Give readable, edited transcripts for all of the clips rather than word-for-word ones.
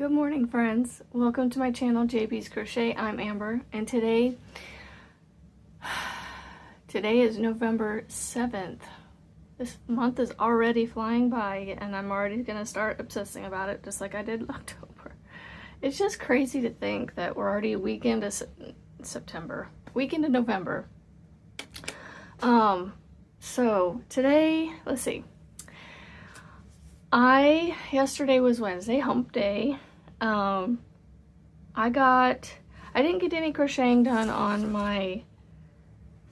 Good morning, friends. Welcome to my channel, JB's Crochet. I'm Amber, and today is November 7th. This month is already flying by, and I'm already gonna start obsessing about it, just like I did in October. It's just crazy to think that we're already a week into week into November. So today, let's see. Yesterday was Wednesday, hump day. I didn't get any crocheting done on my,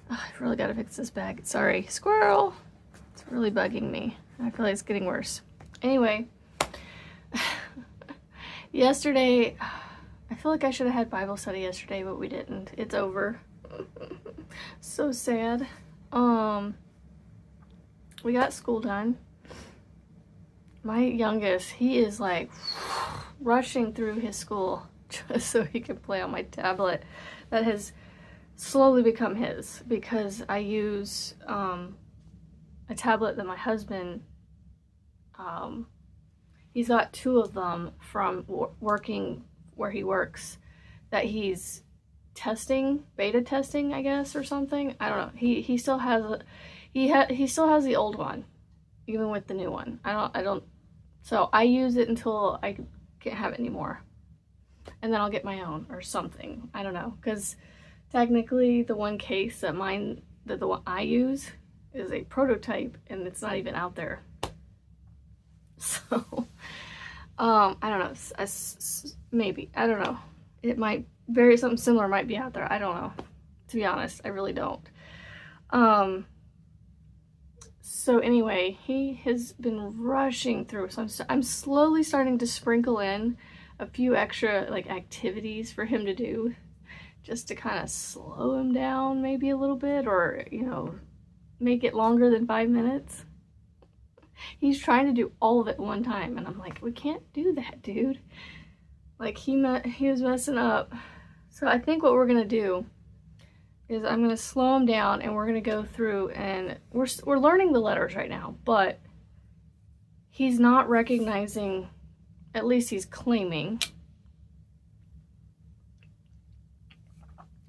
I've really got to fix this bag. Sorry, squirrel. It's really bugging me. I feel like it's getting worse. Anyway, yesterday, I feel like I should have had Bible study yesterday, but we didn't. It's over. So sad. We got school done. My youngest, he is like rushing through his school just so he can play on my tablet that has slowly become his, because I use a tablet that my husband, he's got two of them from working where he works that he's testing, beta testing, I guess, or something. I don't know. He still has he still has the old one, even with the new one. So I use it until I can't have it anymore, and then I'll get my own or something. I don't know, because technically the one case the one I use is a prototype, and it's not even out there. So I don't know. Maybe, I don't know. It might something similar might be out there. I don't know. To be honest, I really don't. So anyway, he has been rushing through. So I'm slowly starting to sprinkle in a few extra like activities for him to do, just to kind of slow him down maybe a little bit, or make it longer than 5 minutes. He's trying to do all of it one time, and I'm like, we can't do that, dude. Like he was messing up. So I think what we're gonna do is I'm gonna slow him down, and we're gonna go through, and we're learning the letters right now, but he's not recognizing, at least he's claiming.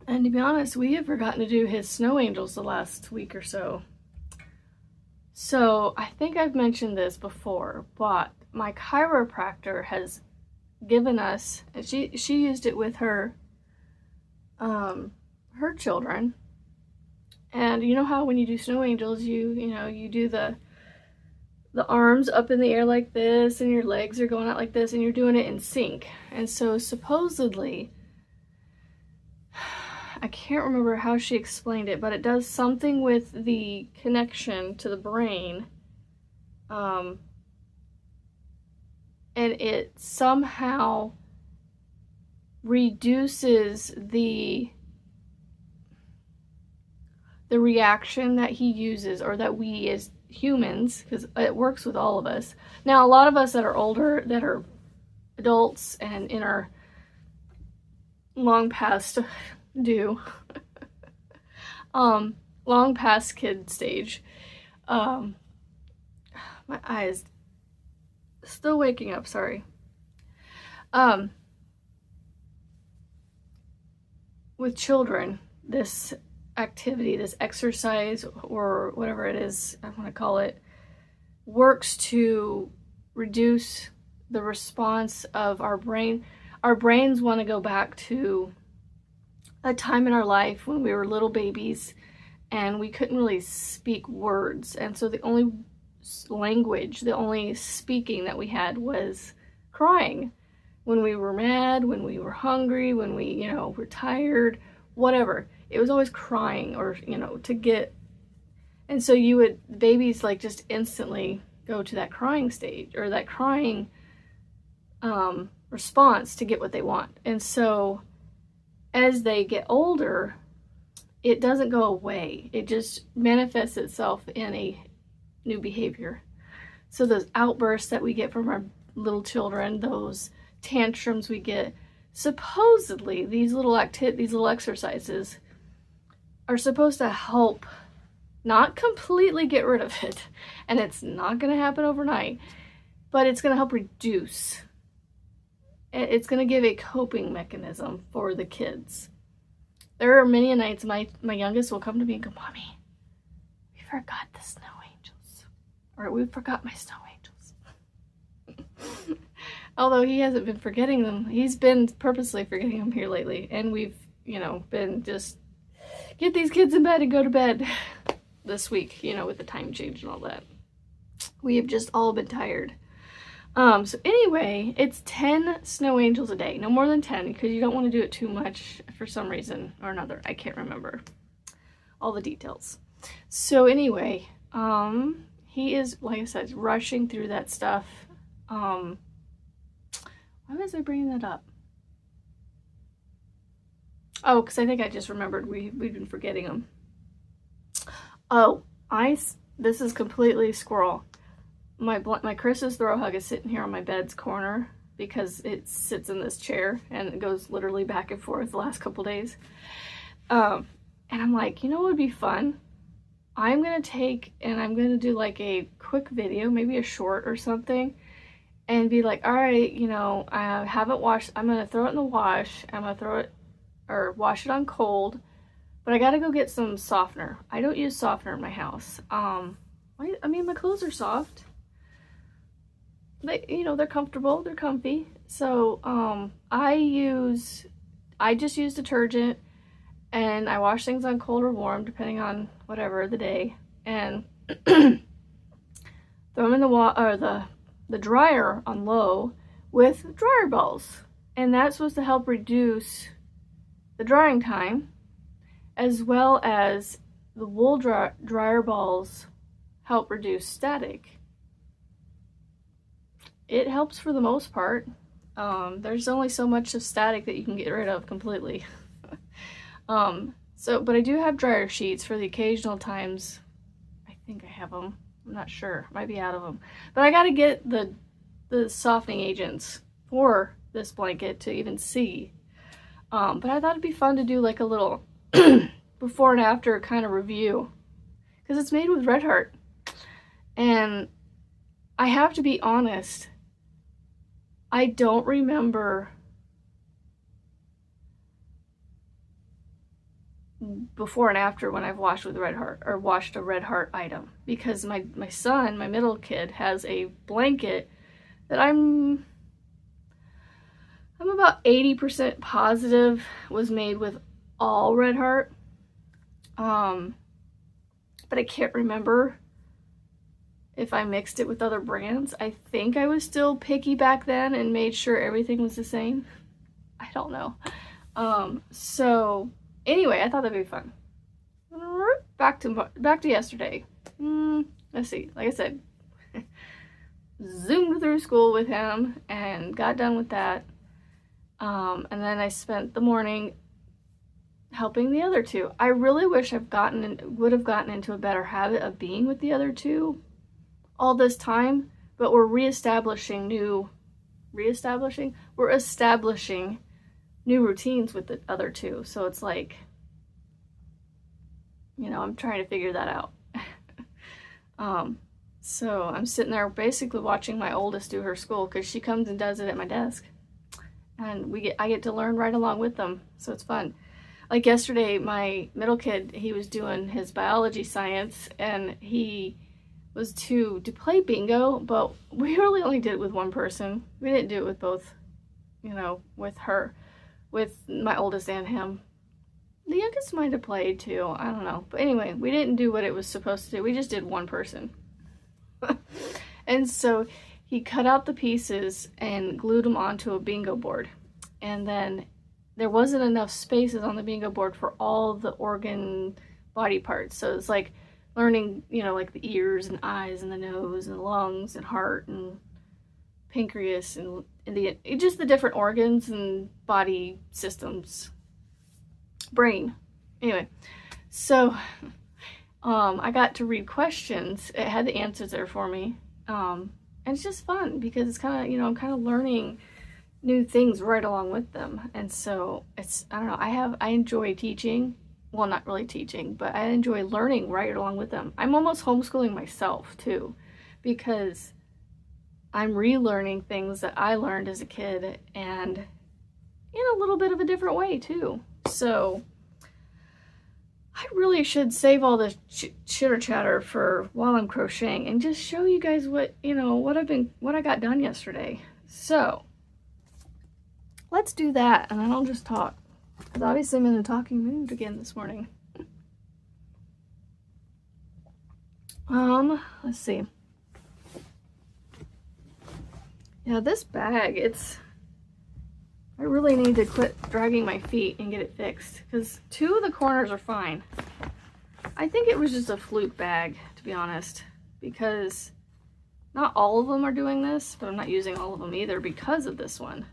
And to be honest, we have forgotten to do his snow angels the last week or so. So I think I've mentioned this before, but my chiropractor has given us, and she used it with her children. And you know how when you do snow angels, you do the arms up in the air like this, and your legs are going out like this, and you're doing it in sync. And so supposedly, I can't remember how she explained it, but it does something with the connection to the brain, and it somehow reduces the reaction that he uses, or that we as humans, because it works with all of us. Now, a lot of us that are older, that are adults and in our long past long past kid stage, my eye is still waking up, sorry. With children, this activity, this exercise, or whatever it is I want to call it, works to reduce the response of our brain. Our brains want to go back to a time in our life when we were little babies and we couldn't really speak words, and so the only language, the only speaking that we had was crying. When we were mad, when we were hungry, when we were tired, whatever, it was always crying, or to get. And so babies like just instantly go to that crying stage, or that crying response to get what they want. And so as they get older, it doesn't go away. It just manifests itself in a new behavior. So those outbursts that we get from our little children, those tantrums we get, supposedly these little exercises are supposed to help, not completely get rid of it, and it's not going to happen overnight, but it's going to help reduce it's going to give a coping mechanism for the kids. There are many nights my youngest will come to me and go, Mommy, we forgot the snow angels. Or we forgot my snow angels. Although he hasn't been forgetting them. He's been purposely forgetting them here lately. And we've, you know, been just get these kids in bed and go to bed this week, you know, with the time change and all that. We have just all been tired. So anyway, it's 10 snow angels a day. No more than 10, because you don't want to do it too much for some reason or another. I can't remember all the details. So anyway, he is, like I said, rushing through that stuff. Why was I bringing that up? Oh, because I think I just remembered we've been forgetting them. Oh, this is completely squirrel. My Chris's throw hug is sitting here on my bed's corner because it sits in this chair and it goes literally back and forth the last couple days. And I'm like, you know what would be fun? I'm going to do like a quick video, maybe a short or something, and be like, all right, you know, I haven't washed, I'm going to throw it in the wash. I'm going to throw it or wash it on cold, but I got to go get some softener. I don't use softener in my house. I mean, my clothes are soft. They, you know, they're comfortable, they're comfy. So, I just use detergent and I wash things on cold or warm, depending on whatever the day, and throw them in the dryer on low with dryer balls. And that's supposed to help reduce the drying time, as well as the wool dryer balls help reduce static. It helps for the most part. There's only so much of static that you can get rid of completely. But I do have dryer sheets for the occasional times. I think I have them. I'm not sure. Might be out of them. But I gotta get the softening agents for this blanket to even see. But I thought it'd be fun to do like a little before and after kind of review. Because it's made with Red Heart. And I have to be honest, I don't remember before and after when I've washed with Red Heart or washed a Red Heart item, because my son, my middle kid, has a blanket that I'm about 80% positive was made with all Red Heart. But I can't remember if I mixed it with other brands. I think I was still picky back then and made sure everything was the same. I don't know. So anyway, I thought that'd be fun. Back to yesterday. Let's see. Like I said, zoomed through school with him and got done with that. And then I spent the morning helping the other two. I really wish would have gotten into a better habit of being with the other two all this time, but we're establishing new routines with the other two. So it's like, you know, I'm trying to figure that out. So I'm sitting there basically watching my oldest do her school, because she comes and does it at my desk, and I get to learn right along with them. So it's fun. Like yesterday, my middle kid, he was doing his biology science, and he was to play bingo, but we really only did it with one person. We didn't do it with both, you know, with my oldest and him. The youngest might have played too, I don't know. But anyway, we didn't do what it was supposed to do. We just did one person. And so he cut out the pieces and glued them onto a bingo board. And then there wasn't enough spaces on the bingo board for all the organ body parts. So it's like learning, you know, like the ears and eyes and the nose and lungs and heart and pancreas and just the different organs and body systems. Brain. Anyway, so I got to read questions. It had the answers there for me. And it's just fun because it's kind of, you know, I'm kind of learning new things right along with them. And so it's, I don't know, I enjoy teaching. Well, not really teaching, but I enjoy learning right along with them. I'm almost homeschooling myself too, because I'm relearning things that I learned as a kid, and in a little bit of a different way too. So I really should save all the chitter chatter for while I'm crocheting and just show you guys what, you know, what I got done yesterday. So let's do that, and then I'll just talk, because obviously I'm in a talking mood again this morning. Let's see. Yeah, this bag, I really need to quit dragging my feet and get it fixed, because 2 of the corners are fine. I think it was just a fluke bag, to be honest, because not all of them are doing this, but I'm not using all of them either because of this one.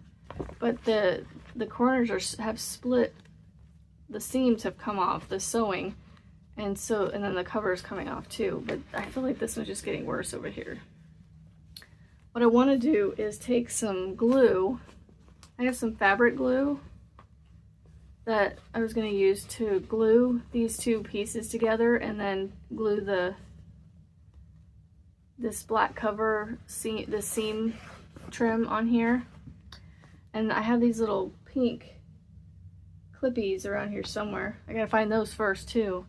But the corners have split, the seams have come off, the sewing, and then the cover is coming off too, but I feel like this one's just getting worse over here. What I want to do is take some glue. I have some fabric glue that I was going to use to glue these 2 pieces together, and then glue this black cover, the seam trim on here. And I have these little pink clippies around here somewhere. I gotta find those first too.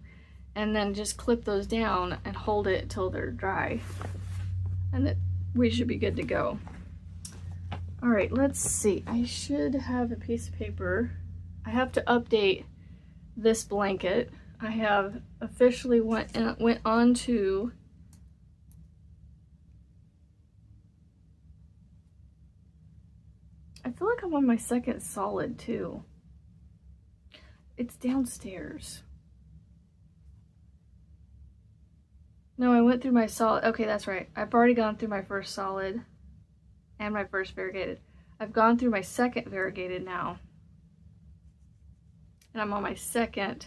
And then just clip those down and hold it till they're dry. And we should be good to go. All right, let's see. I should have a piece of paper. I have to update this blanket. I have officially went on to I feel like I'm on my second solid too. It's downstairs. No, I went through my solid. Okay, that's right. I've already gone through my first solid and my first variegated. I've gone through my second variegated now. And I'm on my second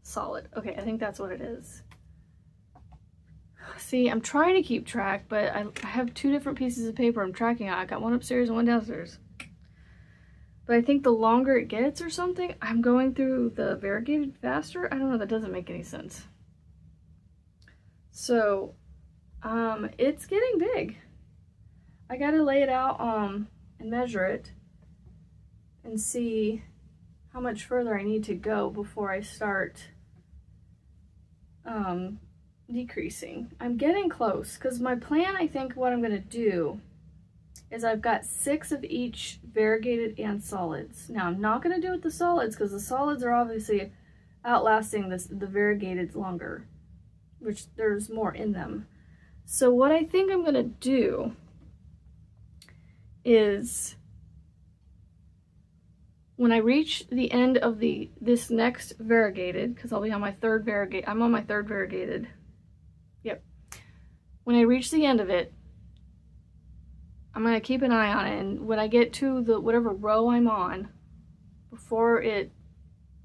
solid. Okay, I think that's what it is. See, I'm trying to keep track, but I have 2 different pieces of paper I'm tracking on. I got one upstairs and one downstairs. But I think the longer it gets or something, I'm going through the variegated faster. I don't know, that doesn't make any sense. So, it's getting big. I gotta lay it out and measure it and see how much further I need to go before I start decreasing. I'm getting close, because my plan, I think what I'm gonna do is I've got 6 of each variegated and solids. Now I'm not gonna do it with the solids, because the solids are obviously outlasting the variegated longer, which there's more in them. So what I think I'm gonna do is, when I reach the end of this next variegated, because I'll be on my 3rd variegated, I'm on my 3rd variegated. Yep. When I reach the end of it, I'm gonna keep an eye on it, and when I get to the whatever row I'm on, before it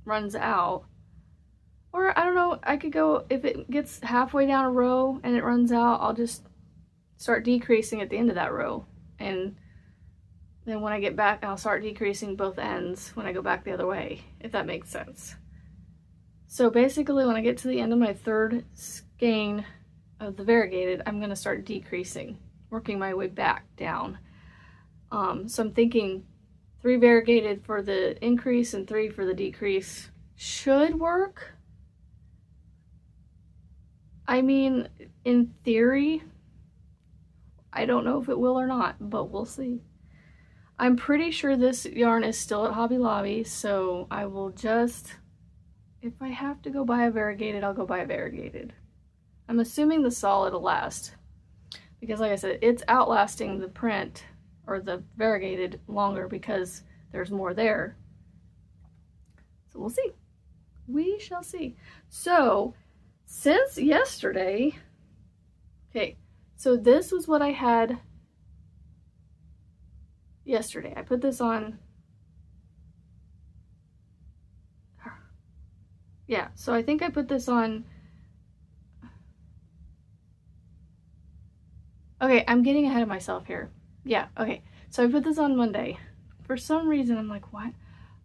runs out, or I don't know, I could go, if it gets halfway down a row and it runs out, I'll just start decreasing at the end of that row. And then when I get back, I'll start decreasing both ends when I go back the other way, if that makes sense. So basically, when I get to the end of my 3rd skein of the variegated, I'm gonna start decreasing, working my way back down. So I'm thinking 3 variegated for the increase and 3 for the decrease should work. I mean, in theory, I don't know if it will or not, but we'll see. I'm pretty sure this yarn is still at Hobby Lobby, so I will just, if I have to go buy a variegated, I'll go buy a variegated. I'm assuming the solid will last, because like I said, it's outlasting the print or the variegated longer because there's more there. So we'll see. We shall see. So since yesterday, okay, so this was what I had yesterday. I put this on, yeah, so I think I put this on, okay, I'm getting ahead of myself here. Yeah, okay, so I put this on Monday. For some reason, I'm like, why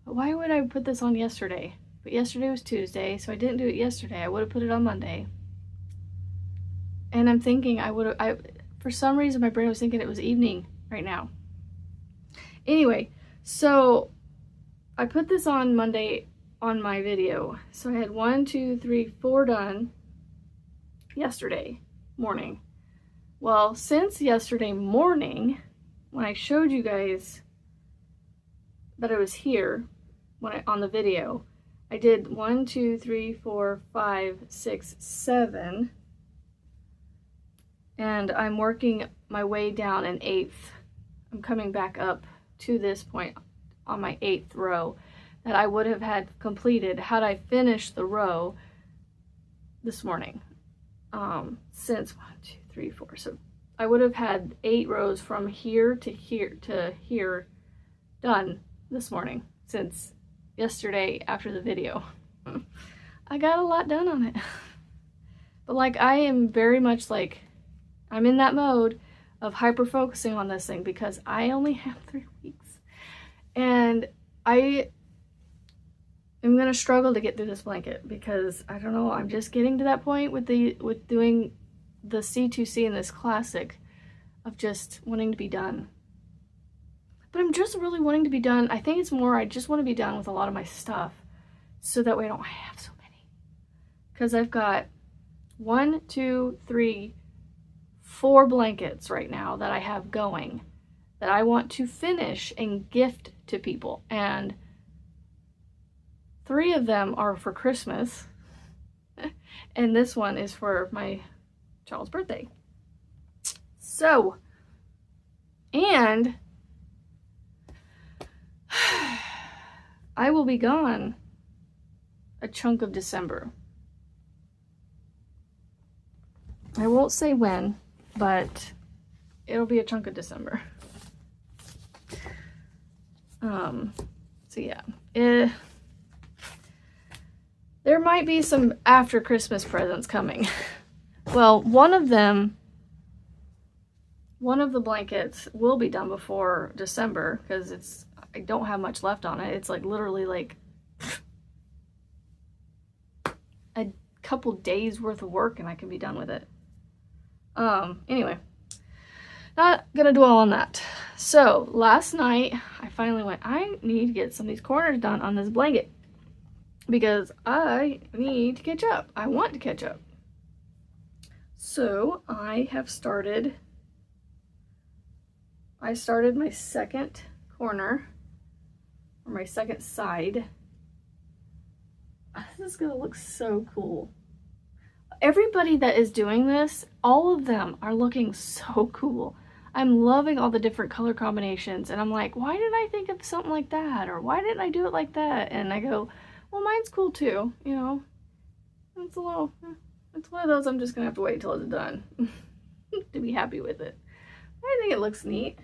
would I put this on yesterday? But yesterday was Tuesday, so I didn't do it yesterday. I would have put it on Monday. And I'm thinking For some reason, my brain was thinking it was evening right now. Anyway, so I put this on Monday on my video. So I had 1, 2, 3, 4 done yesterday morning. Well, since yesterday morning, when I showed you guys that I was here on the video, I did 1, 2, 3, 4, 5, 6, 7, and I'm working my way down an 8th. I'm coming back up to this point on my 8th row that I would have had completed had I finished the row this morning. Since 1, 2, 3, 4, so I would have had 8 rows from here to here done this morning since yesterday after the video. I got a lot done on it. But like, I am very much like, I'm in that mode of hyper focusing on this thing because I only have 3 weeks. And I am gonna struggle to get through this blanket because I don't know, I'm just getting to that point with doing the C2C in this classic of just wanting to be done. But I'm just really wanting to be done. I think it's more I just want to be done with a lot of my stuff so that way I don't have so many. Because I've got 1, 2, 3, 4 blankets right now that I have going that I want to finish and gift to people. And 3 of them are for Christmas. And this one is for my child's birthday. So, and I will be gone a chunk of December. I won't say when, but it'll be a chunk of December. So yeah, there might be some after Christmas presents coming. Well, one of the blankets will be done before December because I don't have much left on it. It's like literally like a couple days worth of work and I can be done with it. Anyway, not gonna dwell on that. So last night I finally went, I need to get some of these corners done on this blanket because I need to catch up. I want to catch up. So I started my second corner, or my second side. This is gonna look so cool. Everybody that is doing this, all of them are looking so cool. I'm loving all the different color combinations, and I'm like, why didn't I think of something like that? Or why didn't I do it like that? And I go, well, mine's cool too, you know? It's one of those I'm just gonna have to wait till it's done to be happy with it. I think it looks neat.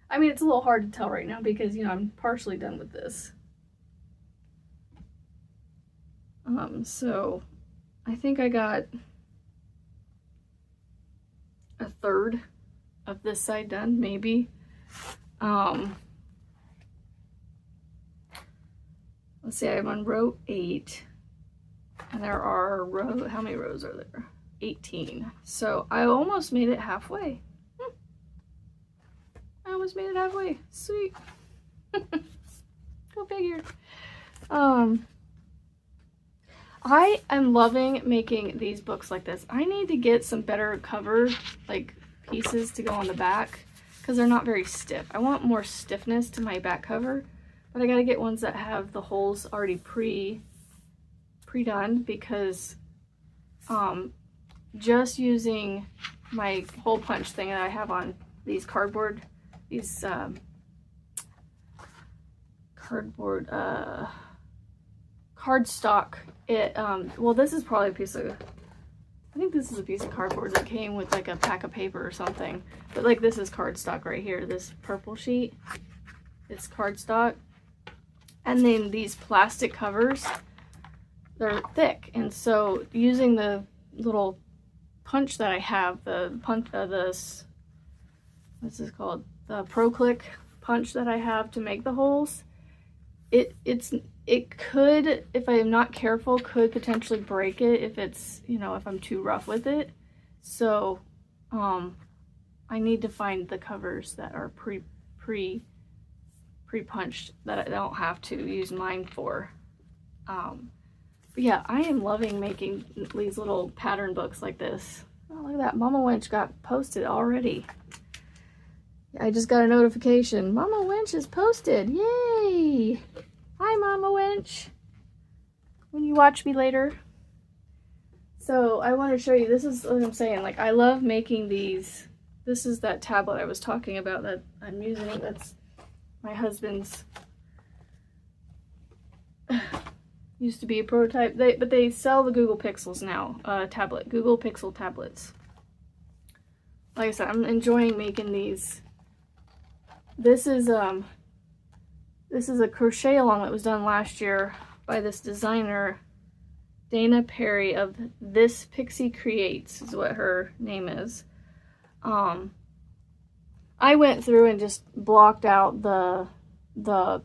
I mean, it's a little hard to tell right now because, you know, I'm partially done with this. So I think I got a third of this side done, maybe. Let's see, I'm on row 8, and there are how many rows are there? 18. So I almost made it halfway. I almost made it halfway. Sweet. Go figure. I am loving making these books like this. I need to get some better cover like pieces to go on the back because they're not very stiff. I want more stiffness to my back cover, but I gotta get ones that have the holes already pre-done because just using my hole punch thing that I have on these cardstock, well, this is probably a piece of, I think this is a piece of cardboard that came with like a pack of paper or something, but like this is cardstock right here, this purple sheet, it's cardstock, and then these plastic covers, they're thick, and so using the little punch that I have, what's this called, the Pro Click punch that I have to make the holes, it could, if I am not careful, could potentially break it if it's, you know, if I'm too rough with it. So I need to find the covers that are pre-punched that I don't have to use mine for. But yeah, I am loving making these little pattern books like this. Oh, look at that. Mama Wench got posted already. I just got a notification. Mama Wench is posted. Yay! Hi, Mama Wench. When you watch me later. So I want to show you, this is what I'm saying. Like, I love making these. This is that tablet I was talking about that I'm using. That's my husband's. Used to be a prototype. But they sell the Google Pixels now. Tablet. Google Pixel tablets. Like I said, I'm enjoying making these. This is a crochet along that was done last year by this designer, Dana Perry of This Pixie Creates is what her name is. I went through and just blocked out the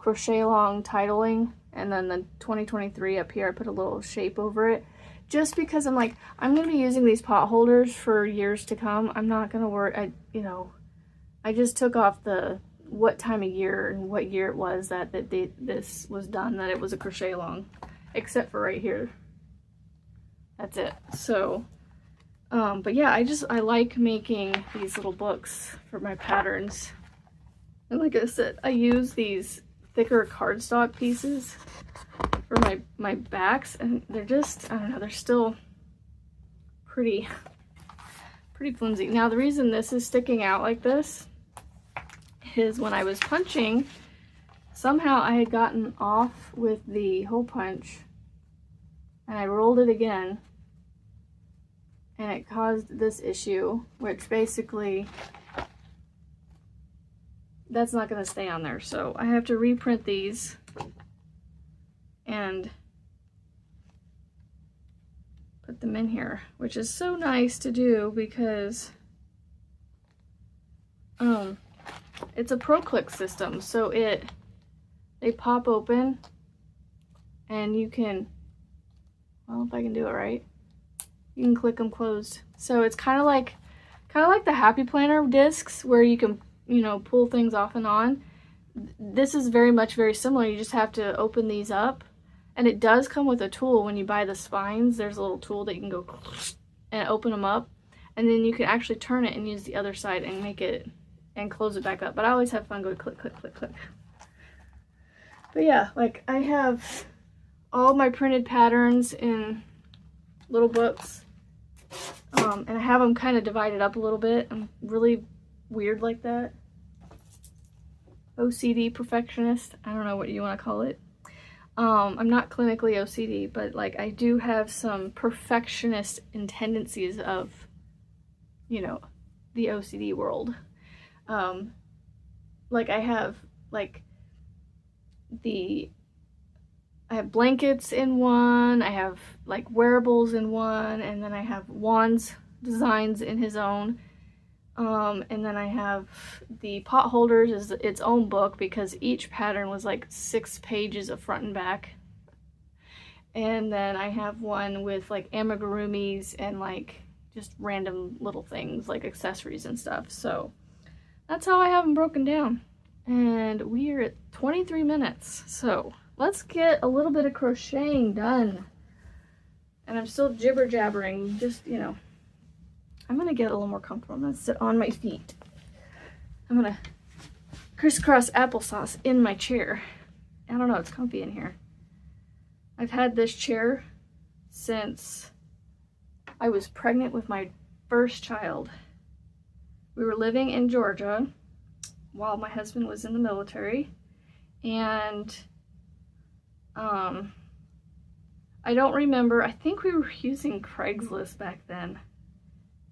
crochet along titling, and then the 2023 up here I put a little shape over it, just because I'm like, I'm gonna be using these pot holders for years to come. I'm not gonna worry. I just took off the what time of year and what year it was that this was done, that it was a crochet along, except for right here. That's it. So, but yeah, I like making these little books for my patterns. And like I said, I use these thicker cardstock pieces for my backs, and they're just, I don't know, they're still pretty flimsy. Now the reason this is sticking out like this is when I was punching, somehow I had gotten off with the hole punch and I rolled it again, and it caused this issue, which basically that's not going to stay on there. So I have to reprint these and put them in here, which is so nice to do because it's a Pro-Click system, so they pop open and you can, well, if I can do it right, you can click them closed. So it's kind of like the Happy Planner discs where you can, you know, pull things off and on. This is very similar. You just have to open these up, and it does come with a tool. When you buy the spines, there's a little tool that you can go and open them up, and then you can actually turn it and use the other side and make it and close it back up. But I always have fun going click, click, click, click. But yeah, like I have all my printed patterns in little books, and I have them kind of divided up a little bit. I'm really weird like that. OCD perfectionist, I don't know what you want to call it. I'm not clinically OCD, but like I do have some perfectionist tendencies of, you know, the OCD world. Like I have I have blankets in one, I have like wearables in one, and then I have Juan's designs in his own. And then I have the pot holders as its own book because each pattern was like 6 pages of front and back. And then I have one with like amigurumis and like just random little things like accessories and stuff. So that's how I have them broken down. And we are at 23 minutes. So let's get a little bit of crocheting done. And I'm still jibber jabbering, just, you know. I'm gonna get a little more comfortable. I'm gonna sit on my feet. I'm gonna crisscross applesauce in my chair. I don't know, it's comfy in here. I've had this chair since I was pregnant with my first child. We were living in Georgia while my husband was in the military, and I don't remember, I think we were using Craigslist back then,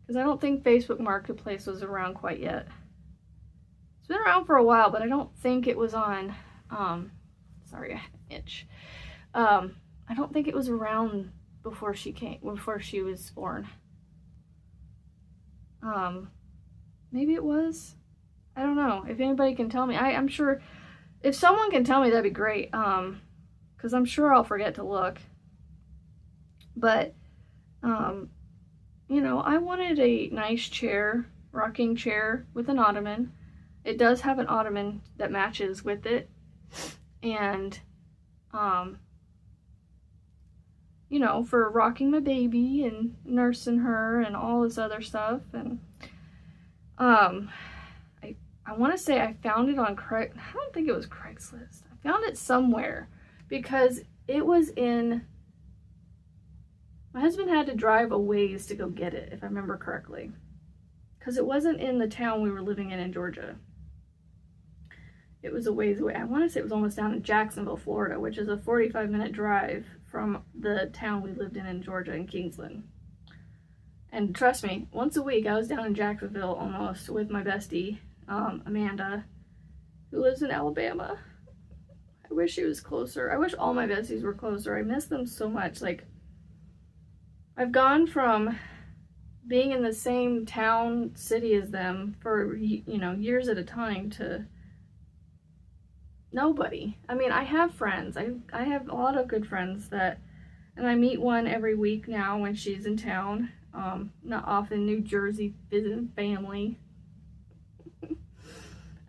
because I don't think Facebook Marketplace was around quite yet. It's been around for a while, but I don't think it was on, sorry, I had an itch. I don't think it was around before she was born. Maybe it was? I don't know. If anybody can tell me, I'm sure, if someone can tell me, that'd be great, because I'm sure I'll forget to look. But, you know, I wanted a nice chair rocking chair with an ottoman. It does have an ottoman that matches with it. And, you know, for rocking my baby and nursing her and all this other stuff. And, I want to say I found it on I don't think it was Craigslist. I found it somewhere because it was in, my husband had to drive a ways to go get it, if I remember correctly. Because it wasn't in the town we were living in Georgia. It was a ways away. I want to say it was almost down in Jacksonville, Florida, which is a 45-minute drive from the town we lived in Georgia, in Kingsland. And trust me, once a week I was down in Jacksonville almost with my bestie, Amanda, who lives in Alabama. I wish she was closer. I wish all my besties were closer. I miss them so much. Like, I've gone from being in the same town, city as them for, you know, years at a time to nobody. I mean, I have friends. I have a lot of good friends that, and I meet one every week now when she's in town. Not often, New Jersey, visiting family.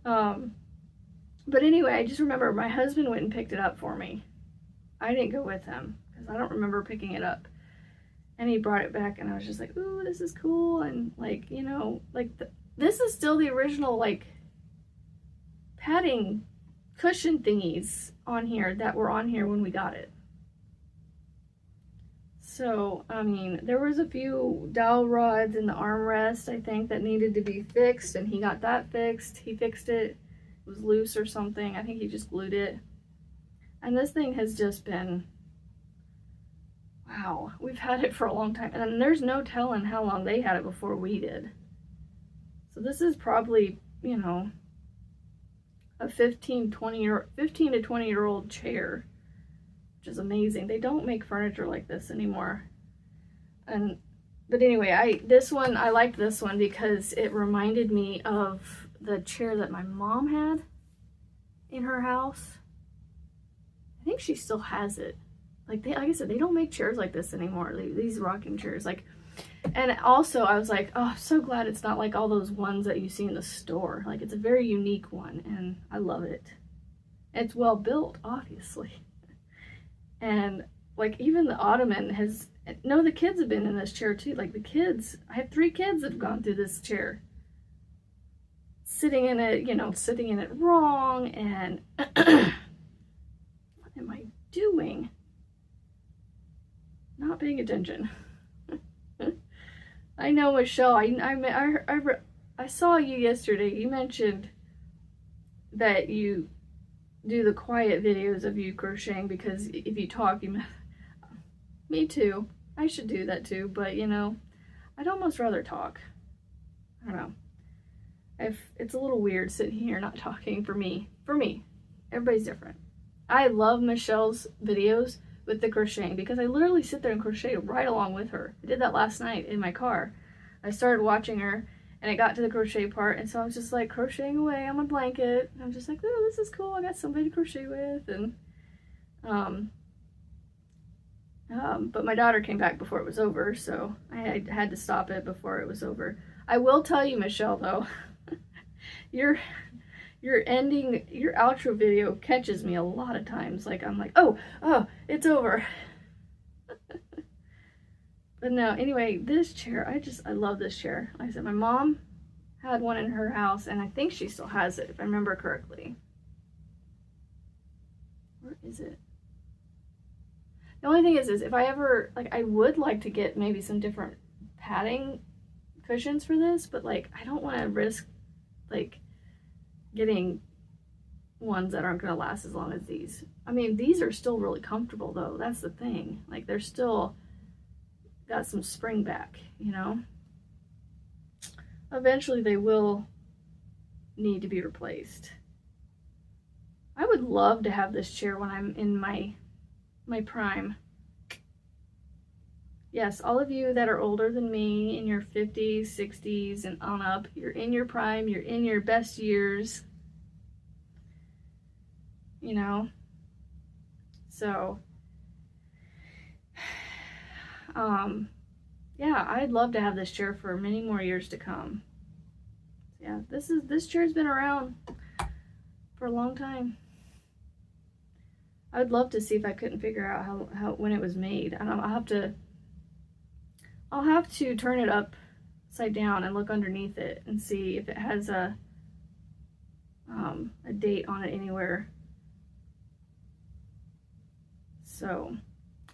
But anyway, I just remember my husband went and picked it up for me. I didn't go with him because I don't remember picking it up. And he brought it back and I was just like, ooh, this is cool. And like, you know, like this is still the original like padding cushion thingies on here that were on here when we got it. So, I mean, there was a few dowel rods in the armrest, I think, that needed to be fixed, and he got that fixed. He fixed it. It was loose or something. I think he just glued it. And this thing has just been, wow, we've had it for a long time. And there's no telling how long they had it before we did. So this is probably, you know, a 15 to 20-year-old chair, which is amazing. They don't make furniture like this anymore. But anyway, I liked this one because it reminded me of the chair that my mom had in her house. I think she still has it. Like I said, they don't make chairs like this anymore. These rocking chairs, like. And also, I was like, oh, I'm so glad it's not like all those ones that you see in the store. Like, it's a very unique one, and I love it. It's well built, obviously. And, like, even the ottoman has... No, the kids have been in this chair, too. Like, the kids... I have 3 kids that have gone through this chair. Sitting in it, you know, sitting in it wrong, and... What am I doing? Not paying attention. I know, Michelle, I saw you yesterday. You mentioned that you do the quiet videos of you crocheting because if you talk, me too. I should do that too, but you know, I'd almost rather talk. I don't know. It's a little weird sitting here not talking for me. Everybody's different. I love Michelle's videos with the crocheting because I literally sit there and crochet right along with her. I did that last night in my car. I started watching her and I got to the crochet part, and so I was just like crocheting away on my blanket. I'm just like, oh, this is cool. I got somebody to crochet with. And but my daughter came back before it was over, so I had to stop it before it was over. I will tell you, Michelle, though, your outro video catches me a lot of times. Like, I'm like, oh, it's over. But no, anyway, this chair, I love this chair. Like I said, my mom had one in her house, and I think she still has it, if I remember correctly. Where is it? The only thing is if I ever, like, I would like to get maybe some different padding cushions for this, but, like, I don't want to risk, like, getting ones that aren't going to last as long as these. I mean, these are still really comfortable, though. That's the thing. Like, they're still got some spring back, you know? Eventually, they will need to be replaced. I would love to have this chair when I'm in my prime. Yes, all of you that are older than me, in your 50s, 60s, and on up, you're in your prime, you're in your best years, you know? So, yeah, I'd love to have this chair for many more years to come. Yeah, this chair's been around for a long time. I would love to see if I couldn't figure out how when it was made. I don't know, I'll have to turn it upside down and look underneath it and see if it has a date on it anywhere. So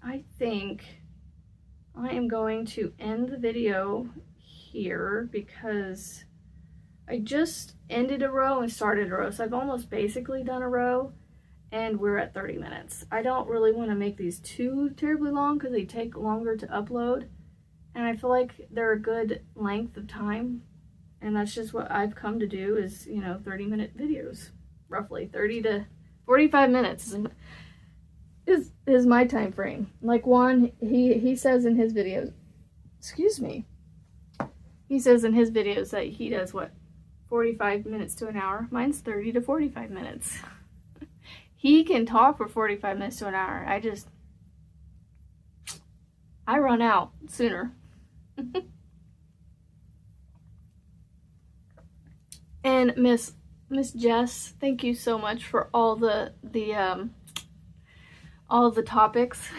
I think I am going to end the video here because I just ended a row and started a row, so I've almost basically done a row, and we're at 30 minutes. I don't really want to make these too terribly long because they take longer to upload, and I feel like they're a good length of time, and that's just what I've come to do is, you know, 30-minute videos. Roughly 30 to 45 minutes is my time frame. Like Juan, he says in his videos, excuse me, he says in his videos that he does what, 45 minutes to an hour. Mine's 30 to 45 minutes. He can talk for 45 minutes to an hour. I run out sooner. And Miss Jess, thank you so much for all the topics.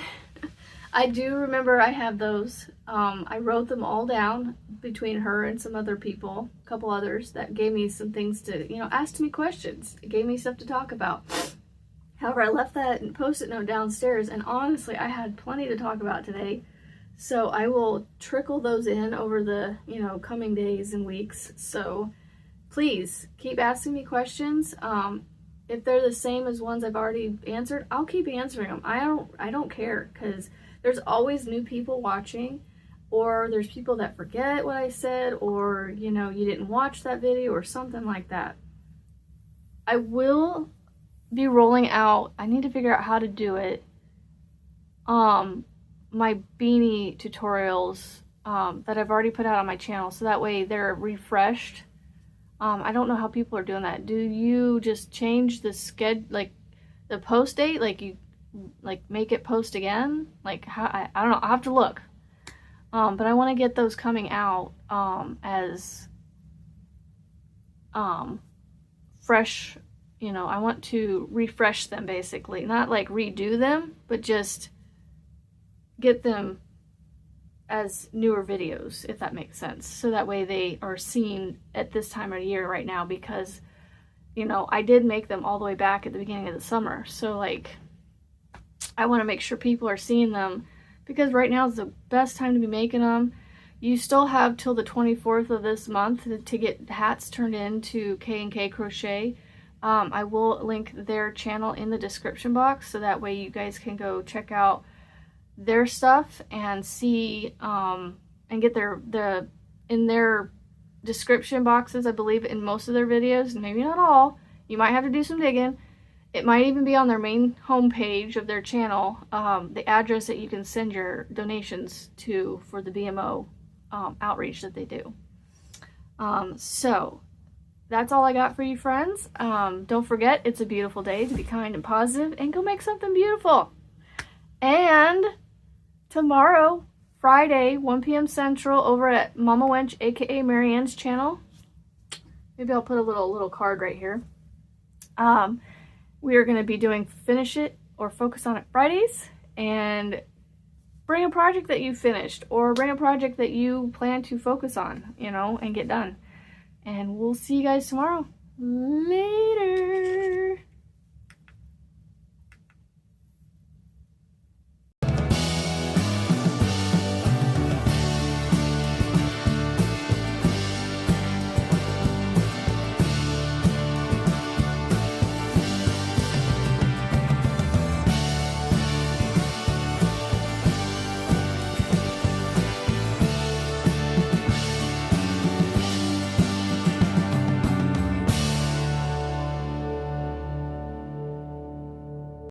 I do remember I have those. I wrote them all down between her and some other people, a couple others that gave me some things to, you know, asked me questions. It gave me stuff to talk about. However, I left that post-it note downstairs, and honestly, I had plenty to talk about today. So I will trickle those in over the, you know, coming days and weeks. So please keep asking me questions. If they're the same as ones I've already answered, I'll keep answering them. I don't care, because there's always new people watching, or there's people that forget what I said, or, you know, you didn't watch that video or something like that. I will be rolling out, I need to figure out how to do it, my beanie tutorials that I've already put out on my channel, so that way they're refreshed. I don't know how people are doing that. Do you just change the schedule, like the post date, like you like make it post again? Like how, I don't know, I'll have to look. But I want to get those coming out as fresh, you know, I want to refresh them basically, not like redo them, but just get them as newer videos, if that makes sense. So that way they are seen at this time of year right now, because, you know, I did make them all the way back at the beginning of the summer. So like, I want to make sure people are seeing them, because right now is the best time to be making them. You still have till the 24th of this month to get hats turned into K&K Crochet. I will link their channel in the description box, so that way you guys can go check out their stuff and see and get in their description boxes, I believe, in most of their videos, maybe not all. You might have to do some digging. It might even be on their main homepage of their channel, the address that you can send your donations to for the BMO outreach that they do. So that's all I got for you, friends. Don't forget, it's a beautiful day to be kind and positive, and go make something beautiful. And tomorrow, Friday, 1 p.m. Central, over at Mama Wench, aka Marianne's channel. Maybe I'll put a little card right here. We are going to be doing Finish It or Focus on It Fridays, and bring a project that you finished, or bring a project that you plan to focus on, you know, and get done. And we'll see you guys tomorrow. Later.